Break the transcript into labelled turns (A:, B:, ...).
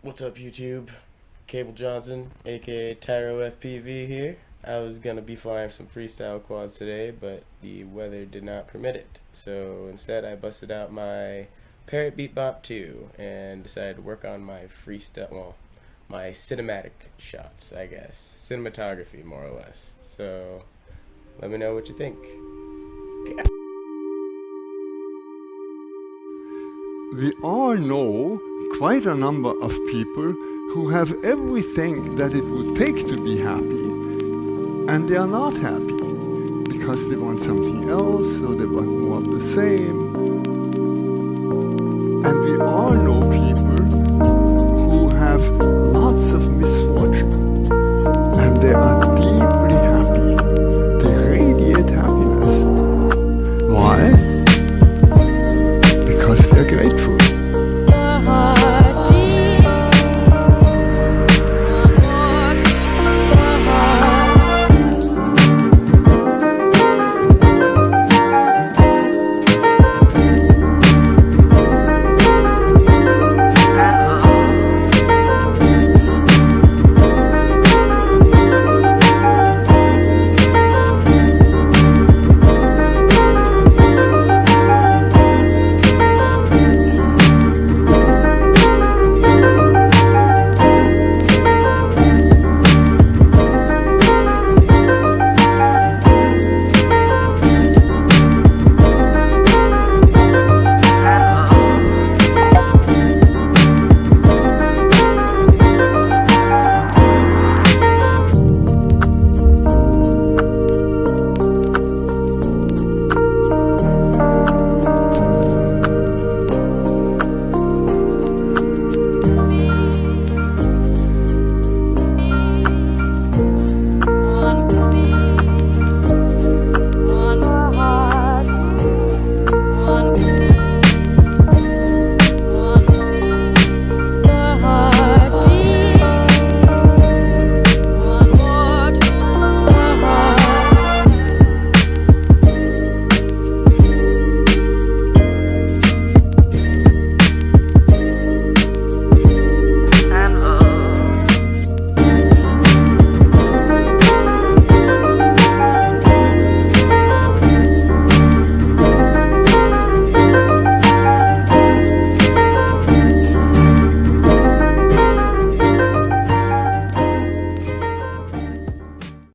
A: What's up, YouTube? Cable Johnson, aka Tyro FPV here. I was gonna be flying some freestyle quads today, but the weather did not permit it. So instead, I busted out my Parrot Bebop 2 and decided to work on my freestyle, well, my cinematic shots, I guess. Cinematography, more or less. So let me know what you think.
B: We all know quite a number of people who have everything that it would take to be happy, and they are not happy because they want something else, or they want more of the same,